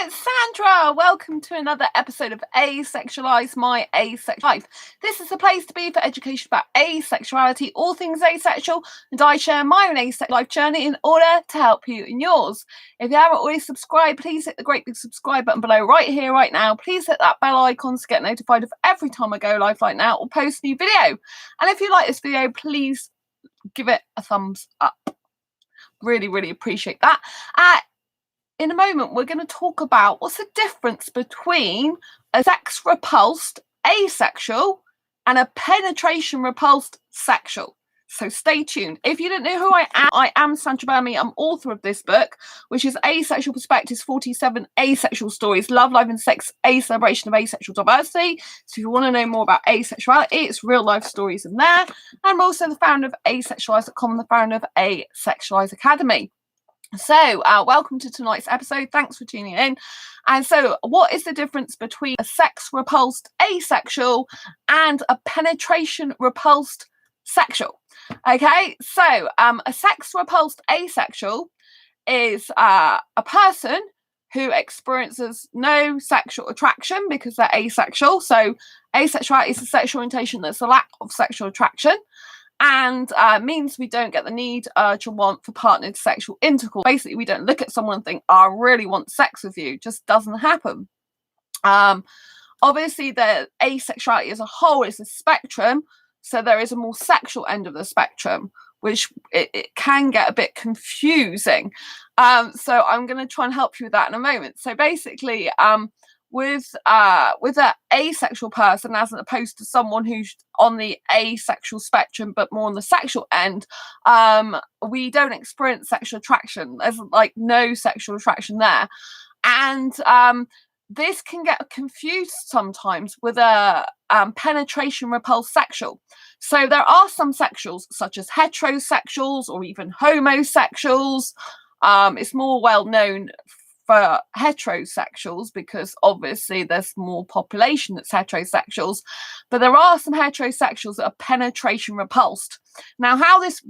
it's Sandra. Welcome to another episode of Asexualized, my asexual life. This is a place to be for education about asexuality, all things asexual, and I share my own asexual life journey in order to help you in yours. If you haven't already subscribed, please hit the great big subscribe button below right here, right now. Please hit that bell icon to get notified of every time I go live like now or post a new video. And if you like this video, please give it a thumbs up. Really appreciate that. In a moment, we're going to talk about what's the difference between a sex repulsed asexual and a penetration repulsed sexual. So stay tuned. If you don't know who I am Sandra Burmy. I'm author of this book, which is Asexual Perspectives, 47 Asexual Stories, Love, Life and Sex, a Celebration of Asexual Diversity. So if you want to know more about asexuality, it's real life stories in there. I'm also the founder of asexualise.com, the founder of Asexualise Academy. So welcome to tonight's episode. Thanks for tuning in. And so what is the difference between a sex repulsed asexual and a penetration repulsed sexual? Okay, so a sex repulsed asexual is a person who experiences no sexual attraction because they're asexual. So asexuality is a sexual orientation that's a lack of sexual attraction, and means we don't get the need, urge, or want for partnered sexual intercourse. Basically, we don't look at someone and think, oh, I really want sex with you. It just doesn't happen. Obviously, the asexuality as a whole is a spectrum, so there is a more sexual end of the spectrum, which it can get a bit confusing. So I'm going to try and help you with that in a moment. So basically, with an asexual person, as opposed to someone who's on the asexual spectrum but more on the sexual end, we don't experience sexual attraction. There's like no sexual attraction there, and this can get confused sometimes with a penetration repulsed sexual. So there are some sexuals such as heterosexuals or even homosexuals. It's more well known for heterosexuals because obviously there's more population that's heterosexuals, but there are some heterosexuals that are penetration repulsed. Now, how this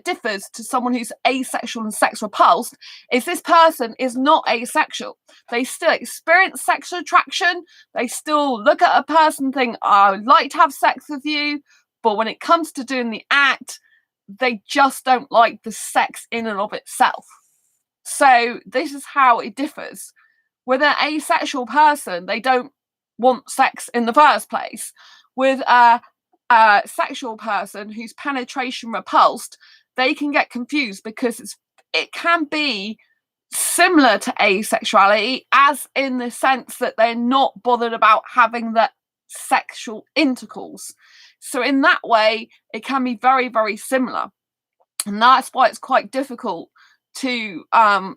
differs to someone who's asexual and sex repulsed is this person is not asexual. They still experience sexual attraction. They still look at a person and think, I would like to have sex with you, but when it comes to doing the act, they just don't like the sex in and of itself. So this is how it differs. With an asexual person, they don't want sex in the first place. With a sexual person who's penetration repulsed, they can get confused because it can be similar to asexuality, as in the sense that they're not bothered about having that sexual intercourse. So in that way, it can be very similar. And that's why it's quite difficult to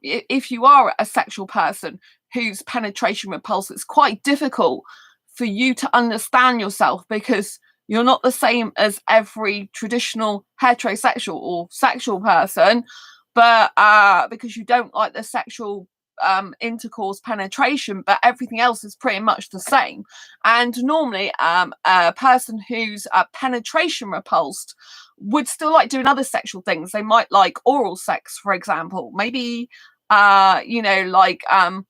if you are a sexual person who's penetration repulsed, it's quite difficult for you to understand yourself because you're not the same as every traditional heterosexual or sexual person, but because you don't like the sexual intercourse penetration, but everything else is pretty much the same. And normally a person who's penetration repulsed would still like doing other sexual things. They might like oral sex, for example, maybe licking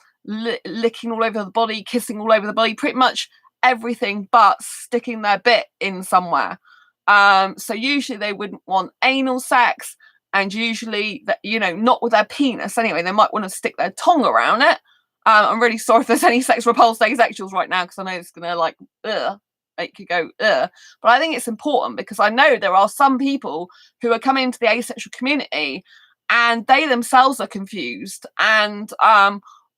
all over the body, kissing all over the body, pretty much everything but sticking their bit in somewhere. So usually they wouldn't want anal sex, and usually that, not with their penis anyway. They might want to stick their tongue around it. I'm really sorry if there's any sex repulsed asexuals right now, because I know it's gonna make you go ugh. But I think it's important because I know there are some people who are coming into the asexual community and they themselves are confused, and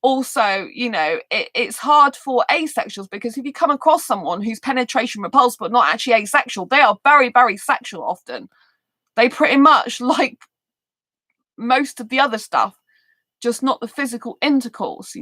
also, it's hard for asexuals because if you come across someone who's penetration repulsed but not actually asexual, they are very sexual often. They pretty much like most of the other stuff, just not the physical intercourse,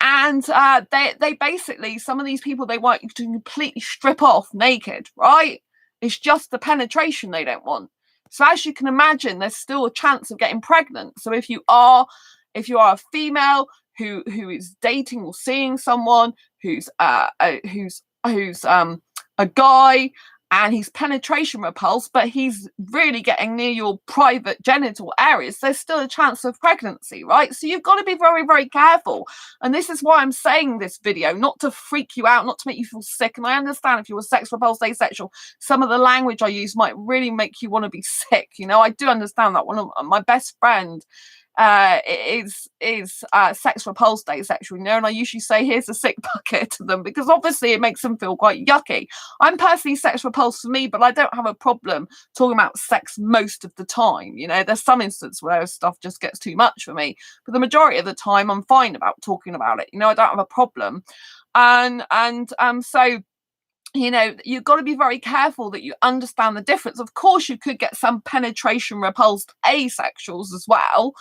and they basically, some of these people, they want you to completely strip off naked, right? It's just the penetration they don't want. So as you can imagine, there's still a chance of getting pregnant. So if you are a female who is dating or seeing someone who's a guy, and he's penetration repulsed, but he's really getting near your private genital areas, there's still a chance of pregnancy, right? So you've got to be very, very careful. And this is why I'm saying this video, not to freak you out, not to make you feel sick. And I understand if you're a sex repulsed asexual, some of the language I use might really make you want to be sick. You know, I do understand that. One of my best friend is sex repulsed asexual, you know, and I usually say here's a sick bucket to them, because obviously it makes them feel quite yucky. I'm personally sex repulsed for me, but I don't have a problem talking about sex most of the time. You know, there's some instances where stuff just gets too much for me, but the majority of the time I'm fine about talking about it. You know, I don't have a problem. So you know, you've got to be very careful that you understand the difference. Of course, you could get some penetration repulsed asexuals as well,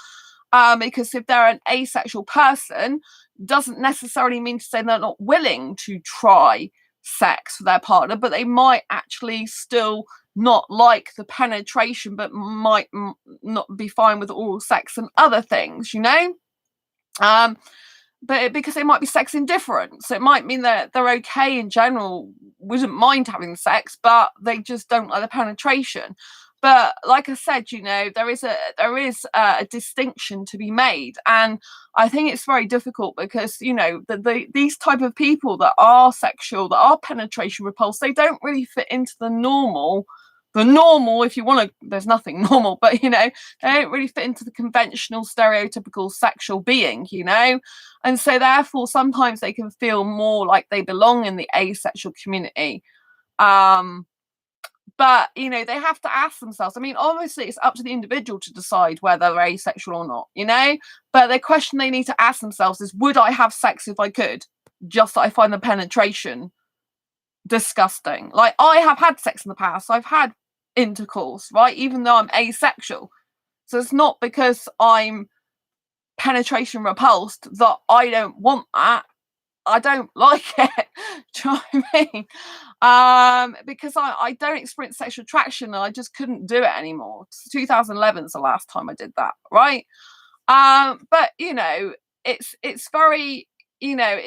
because if they're an asexual person, doesn't necessarily mean to say they're not willing to try sex with their partner, but they might actually still not like the penetration, but might not be fine with oral sex and other things, you know. But because they might be sex indifferent, so it might mean that they're okay in general, wouldn't mind having sex, but they just don't like the penetration. But like I said, you know, there is a distinction to be made, and I think it's very difficult because, you know, these type of people that are sexual, that are penetration repulsed, they don't really fit into the normal, if you want to, there's nothing normal, but, you know, they don't really fit into the conventional stereotypical sexual being, you know, and so therefore sometimes they can feel more like they belong in the asexual community. But, you know, they have to ask themselves, I mean, obviously it's up to the individual to decide whether they're asexual or not, you know, but the question they need to ask themselves is, would I have sex if I could? Just that I find the penetration disgusting. Like, I have had sex in the past, I've had intercourse, right, even though I'm asexual. So it's not because I'm penetration repulsed that I don't want that. I don't like it. Do you know what I mean? Because I don't experience sexual attraction, and I just couldn't do it anymore. 2011 is the last time I did that, right? But, you know, it's very, you know,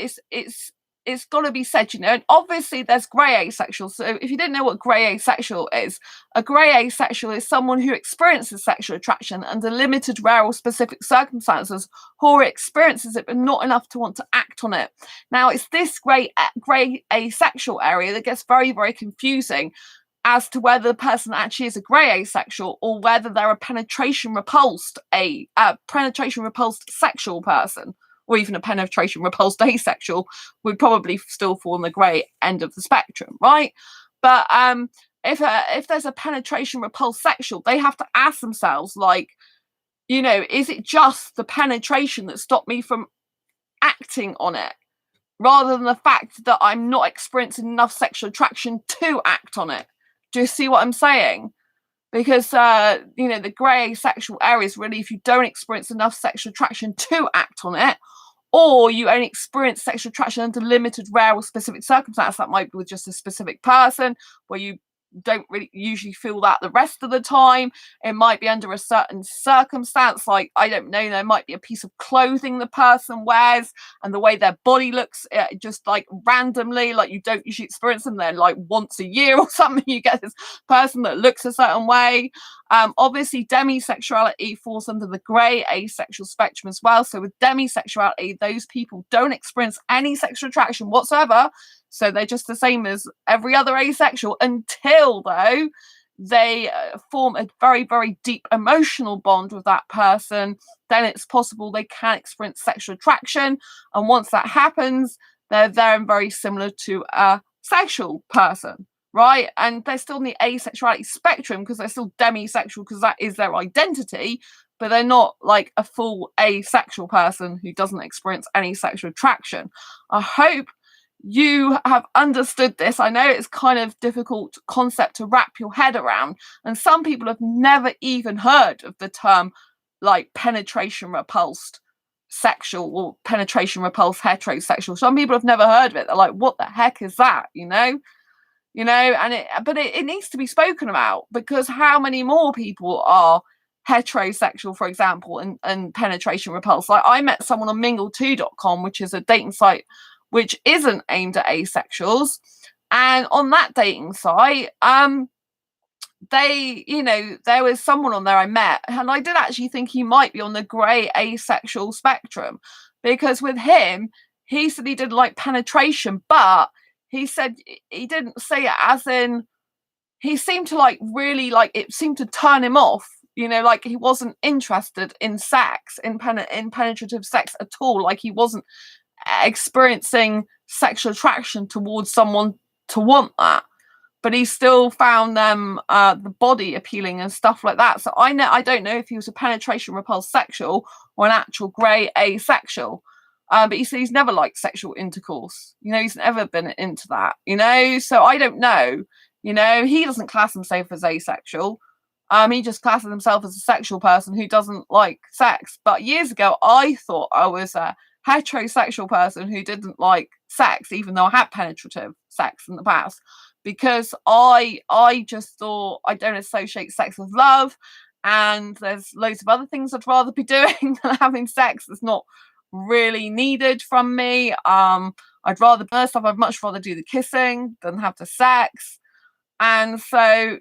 it's got to be said, you know, and obviously there's grey asexual. So if you didn't know what grey asexual is, a grey asexual is someone who experiences sexual attraction under limited, rare or specific circumstances, or experiences it but not enough to want to act on it. Now, it's this grey asexual area that gets very, very confusing as to whether the person actually is a grey asexual or whether they're a penetration repulsed sexual person, or even a penetration repulsed asexual, would probably still fall on the grey end of the spectrum, right? But if there's a penetration repulsed sexual, they have to ask themselves, like, you know, is it just the penetration that stopped me from acting on it, rather than the fact that I'm not experiencing enough sexual attraction to act on it? Do you see what I'm saying? Because, you know, the grey asexual area is really if you don't experience enough sexual attraction to act on it, or you only experience sexual attraction under limited, rare or specific circumstances. That might be with just a specific person, where you don't really usually feel that the rest of the time. It might be under a certain circumstance, like, I don't know, there might be a piece of clothing the person wears and the way their body looks, just like randomly, like you don't usually experience them then like once a year or something, you get this person that looks a certain way. Obviously demisexuality falls under the grey asexual spectrum as well. So with demisexuality, those people don't experience any sexual attraction whatsoever. So they're just the same as every other asexual until, though, they form a very, very deep emotional bond with that person. Then it's possible they can experience sexual attraction. And once that happens, they're then very similar to a sexual person, right? And they're still in the asexuality spectrum because they're still demisexual, because that is their identity. But they're not like a full asexual person who doesn't experience any sexual attraction. I hope you have understood this. I know it's kind of difficult concept to wrap your head around, and some people have never even heard of the term like penetration repulsed sexual or penetration repulsed heterosexual. Some people have never heard of it. They're like, what the heck is that? You know, and it needs to be spoken about, because how many more people are heterosexual, for example, and penetration repulsed? Like, I met someone on mingle2.com, which is a dating site which isn't aimed at asexuals, And on that dating site, there was someone on there I met, and I did actually think he might be on the grey asexual spectrum, because with him, he said he didn't like penetration, but he said he didn't say it as in, he seemed to like really like it seemed to turn him off, like he wasn't interested in sex, in penetrative sex at all, like he wasn't experiencing sexual attraction towards someone to want that, but he still found them the body appealing and stuff like that. So I don't know if he was a penetration repulsed sexual or an actual grey asexual. But he said he's never liked sexual intercourse. He's never been into that. So I don't know. He doesn't class himself as asexual. He just classes himself as a sexual person who doesn't like sex. But years ago, I thought I was a heterosexual person who didn't like sex, even though I had penetrative sex in the past, because I just thought I don't associate sex with love, and there's loads of other things I'd rather be doing than having sex. It's not really needed from me. I'd much rather do the kissing than have the sex. And so,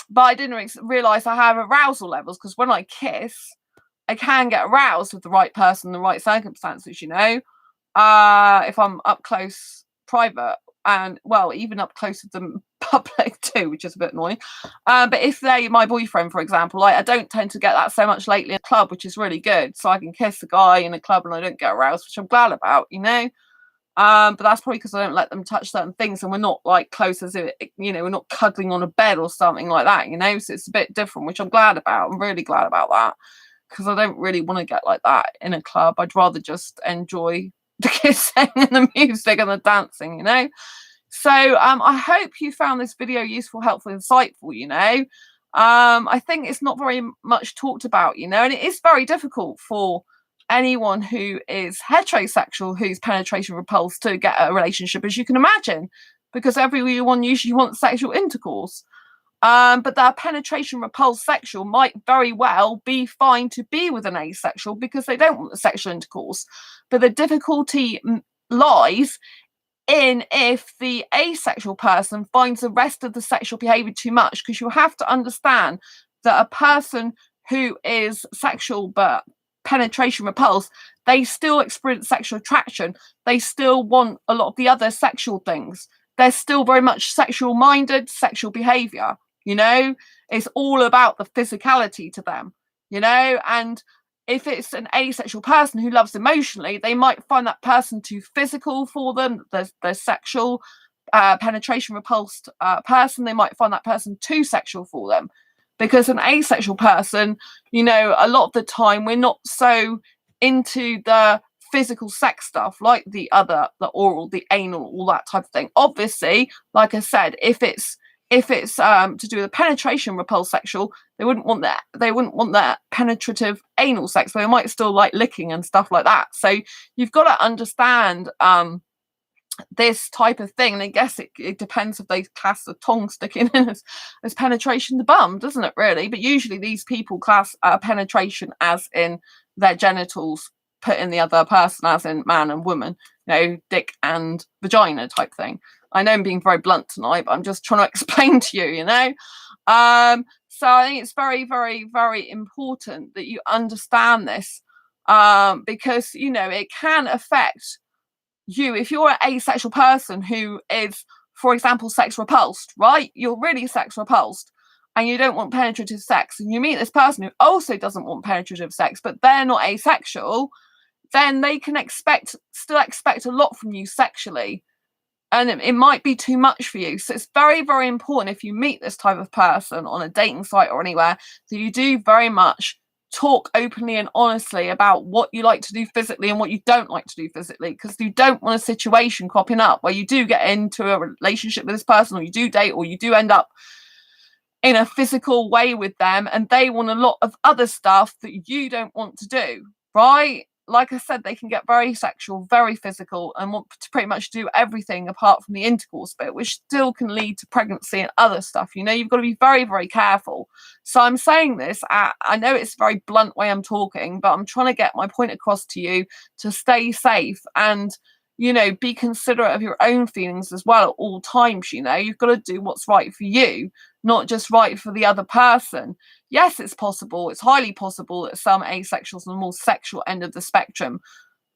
but I didn't realize I have arousal levels, because when I kiss, I can get aroused with the right person, the right circumstances, if I'm up close, private, and well, even up close with them public too, which is a bit annoying. But if they're my boyfriend, for example, I don't tend to get that so much lately in a club, which is really good. So I can kiss a guy in a club and I don't get aroused, which I'm glad about, But that's probably because I don't let them touch certain things, and we're not like close as if, we're not cuddling on a bed or something like that, So it's a bit different, which I'm glad about. I'm really glad about that, because I don't really want to get like that in a club. I'd rather just enjoy the kissing and the music and the dancing, So I hope you found this video useful, helpful, insightful, I think it's not very much talked about, and it is very difficult for anyone who is heterosexual, who's penetration repulsed, to get a relationship, as you can imagine, because everyone usually wants sexual intercourse. But that penetration repulsed sexual might very well be fine to be with an asexual because they don't want the sexual intercourse. But the difficulty lies in if the asexual person finds the rest of the sexual behavior too much, because you have to understand that a person who is sexual but penetration repulsed, they still experience sexual attraction. They still want a lot of the other sexual things. They're still very much sexual minded, sexual behavior. It's all about the physicality to them, and if it's an asexual person who loves emotionally, they might find that person too physical for them. The sexual penetration repulsed person, they might find that person too sexual for them, because an asexual person, a lot of the time we're not so into the physical sex stuff like the oral, the anal, all that type of thing. Obviously, like I said, if it's to do with a penetration repulsed sexual, they wouldn't want that penetrative anal sex. They might still like licking and stuff like that. So you've got to understand this type of thing, and I guess it depends if they class the tongue sticking in as penetration the bum, doesn't it, really? But usually these people class penetration as in their genitals put in the other person, as in man and woman, dick and vagina type thing. I know I'm being very blunt tonight, but I'm just trying to explain to you, So I think it's very, very, very important that you understand this, because, it can affect you. If you're an asexual person who is, for example, sex repulsed, right? You're really sex repulsed and you don't want penetrative sex, and you meet this person who also doesn't want penetrative sex, but they're not asexual, then they can still expect a lot from you sexually. And it might be too much for you. So it's very, very important, if you meet this type of person on a dating site or anywhere, that you do very much talk openly and honestly about what you like to do physically and what you don't like to do physically, because you don't want a situation cropping up where you do get into a relationship with this person, or you do date, or you do end up in a physical way with them, and they want a lot of other stuff that you don't want to do, right? Like I said, they can get very sexual, very physical, and want to pretty much do everything apart from the intercourse bit, which still can lead to pregnancy and other stuff. You've got to be very, very careful. So I'm saying this, I know it's a very blunt way I'm talking, but I'm trying to get my point across to you to stay safe. And, you know, be considerate of your own feelings as well at all times. You know, you've got to do what's right for you, not just right for the other person. Yes, it's possible, it's highly possible that some asexuals on the more sexual end of the spectrum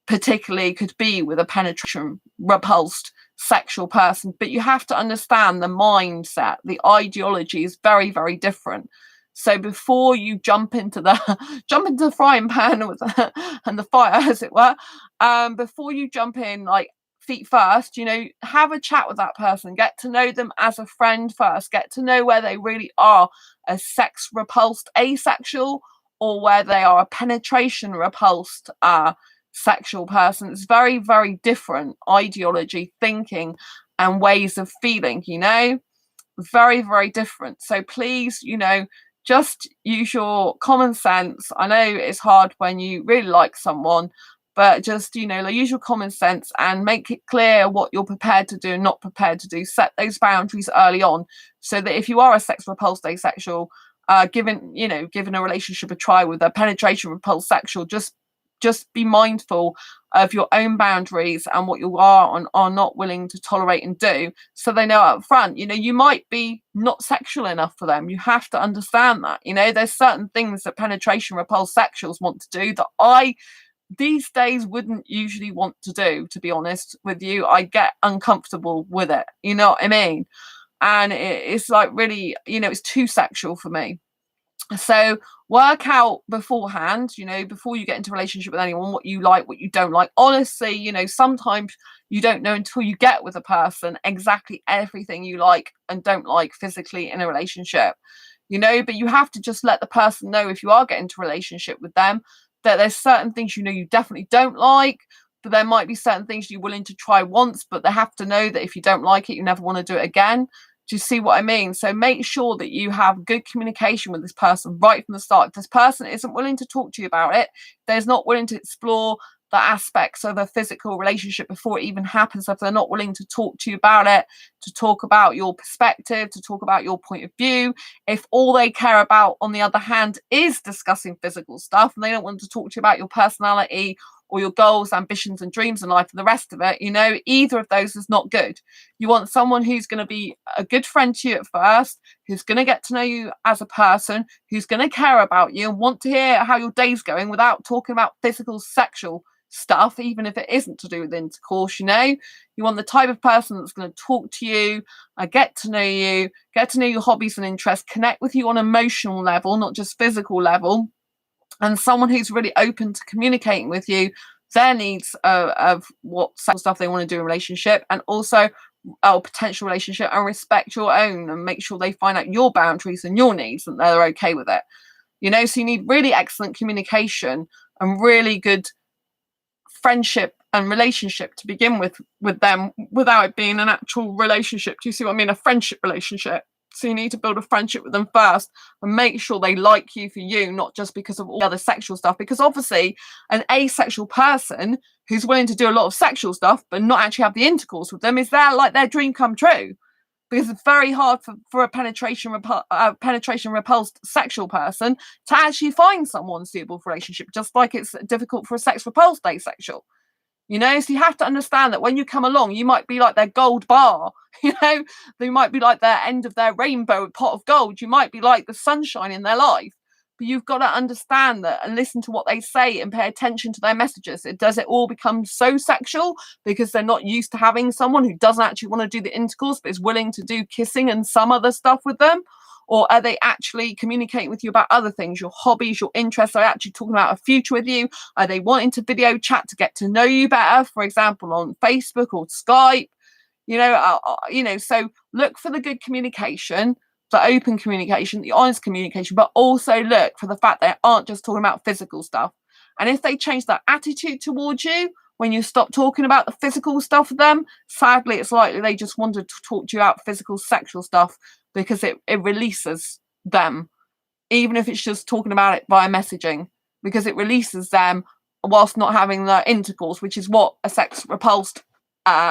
particularly could be with a penetration repulsed sexual person, but you have to understand the mindset, the ideology is very, very different. So before you jump into the frying pan with and the fire, as it were, before you jump in, like, feet first, you know, have a chat with that person, get to know them as a friend first, get to know where they really are, a sex repulsed asexual, or where they are a penetration repulsed sexual person. It's very, very different ideology, thinking, and ways of feeling, you know, very, very different. So please, you know, just use your common sense. I know it's hard when you really like someone, but just, you know, like, use your common sense and make it clear what you're prepared to do and not prepared to do. Set those boundaries early on, so that if you are a sex repulsed asexual, given a relationship a try with a penetration repulsed sexual, just be mindful of your own boundaries and what you are and are not willing to tolerate and do, so they know up front. You know, you might be not sexual enough for them. You have to understand that. You know, there's certain things that penetration repulsed sexuals want to do that I these days wouldn't usually want to do, to be honest with you. I get uncomfortable with it, you know what I mean? And it's like, really, you know, it's too sexual for me. So work out beforehand, you know, before you get into a relationship with anyone, what you like, what you don't like. Honestly, you know, sometimes you don't know until you get with a person exactly everything you like and don't like physically in a relationship, you know, but you have to just let the person know, if you are getting into a relationship with them, that there's certain things, you know, you definitely don't like, but there might be certain things you're willing to try once, but they have to know that if you don't like it, you never want to do it again. Do you see what I mean? So make sure that you have good communication with this person right from the start. If this person isn't willing to talk to you about it, they're not willing to explore the aspects of a physical relationship before it even happens, if they're not willing to talk to you about it, to talk about your perspective, to talk about your point of view, if all they care about, on the other hand, is discussing physical stuff, and they don't want to talk to you about your personality or your goals, ambitions, and dreams in life and the rest of it, you know, either of those is not good. You want someone who's going to be a good friend to you at first, who's going to get to know you as a person, who's going to care about you and want to hear how your day's going without talking about physical, sexual stuff, even if it isn't to do with intercourse. You know, you want the type of person that's going to talk to you, get to know you, get to know your hobbies and interests, connect with you on an emotional level, not just physical level, and someone who's really open to communicating with you their needs of what stuff they want to do in a relationship, and also a potential relationship, and respect your own and make sure they find out your boundaries and your needs and they're okay with it. You know, so you need really excellent communication and really good friendship and relationship to begin with them, without it being an actual relationship. Do you see what I mean? A friendship relationship. So you need to build a friendship with them first and make sure they like you for you, not just because of all the other sexual stuff. Because obviously an asexual person who's willing to do a lot of sexual stuff but not actually have the intercourse with them, is their dream come true. Because it's very hard for a penetration repulsed sexual person to actually find someone suitable for a relationship, just like it's difficult for a sex repulsed asexual. You know, so you have to understand that when you come along, you might be like their gold bar, you know, they might be like their end of their rainbow pot of gold. You might be like the sunshine in their life, but you've got to understand that and listen to what they say and pay attention to their messages. Does it all become so sexual because they're not used to having someone who doesn't actually want to do the intercourse but is willing to do kissing and some other stuff with them? Or are they actually communicating with you about other things, your hobbies, your interests? Are they actually talking about a future with you? Are they wanting to video chat to get to know you better, for example, on Facebook or Skype? So look for the good communication, the open communication, the honest communication, but also look for the fact they aren't just talking about physical stuff. And if they change their attitude towards you when you stop talking about the physical stuff with them, sadly, it's likely they just wanted to talk to you about physical, sexual stuff, because it releases them, even if it's just talking about it via messaging, because it releases them whilst not having the intercourse, which is what a sex repulsed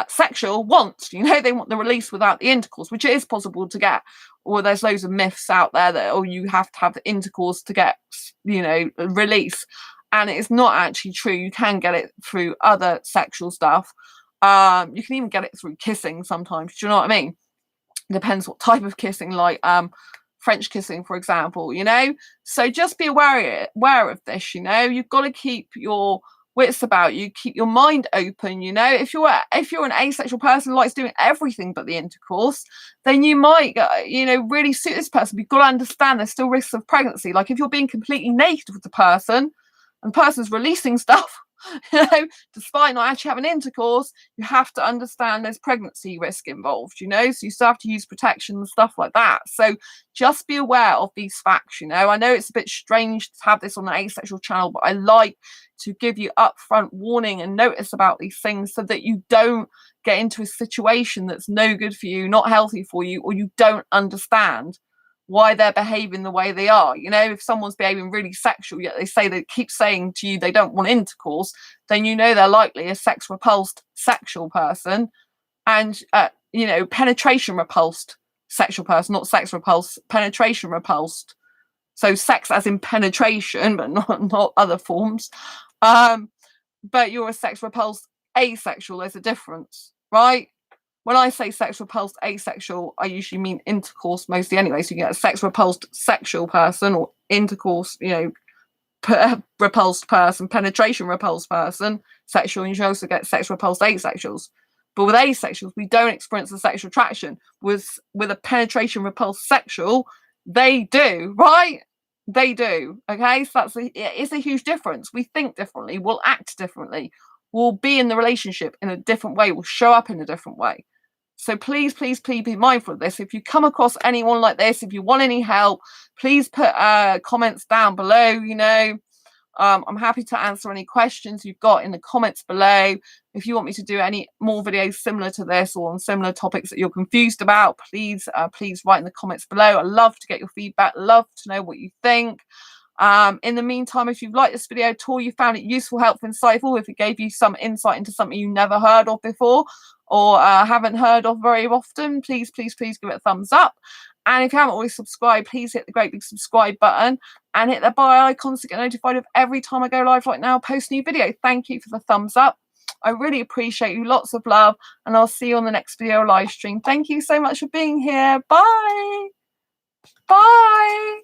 sexual wants. You know, they want the release without the intercourse, which it is possible to get. Or there's loads of myths out there that, oh, you have to have the intercourse to get, you know, release. And it's not actually true. You can get it through other sexual stuff. You can even get it through kissing sometimes. Do you know what I mean? Depends what type of kissing, like French kissing, for example, you know. So just be aware of this, you know. You've got to keep your wits about you, keep your mind open, you know. If you're an asexual person who likes doing everything but the intercourse, then you might, you know, really suit this person. But you've got to understand there's still risks of pregnancy. Like if you're being completely naked with the person and the person's releasing stuff, you know, despite not actually having intercourse, you have to understand there's pregnancy risk involved, you know, so you still have to use protection and stuff like that. So just be aware of these facts, you know. I know it's a bit strange to have this on the asexual channel, but I like to give you upfront warning and notice about these things so that you don't get into a situation that's no good for you, not healthy for you, or you don't understand why they're behaving the way they are. You know, if someone's behaving really sexual, yet they keep saying to you they don't want intercourse, then you know they're likely a sex repulsed sexual person, and you know, penetration repulsed sexual person, not sex repulsed, penetration repulsed. So sex as in penetration, but not other forms. But you're a sex repulsed asexual. There's a difference, right? When I say sex repulsed asexual, I usually mean intercourse mostly anyway. So you get a sex repulsed sexual person, or intercourse, you know, repulsed person, penetration repulsed person, sexual, and you also get sex repulsed asexuals. But with asexuals, we don't experience the sexual attraction. With a penetration repulsed sexual, they do, right? They do. Okay, so it's a huge difference. We think differently, we'll act differently, we'll be in the relationship in a different way, we'll show up in a different way. So please, please, please be mindful of this. If you come across anyone like this, if you want any help, please put comments down below, you know. I'm happy to answer any questions you've got in the comments below. If you want me to do any more videos similar to this or on similar topics that you're confused about, please write in the comments below. I love to get your feedback, love to know what you think. In the meantime, if you've liked this video at all, you found it useful, helpful, insightful, if it gave you some insight into something you never heard of before or haven't heard of very often, please give it a thumbs up. And if you haven't already subscribed, please hit the great big subscribe button and hit the bell icon to get notified of every time I go live right now, post a new video. Thank you for the thumbs up. I really appreciate you. Lots of love, and I'll see you on the next video live stream. Thank you so much for being here. Bye. Bye.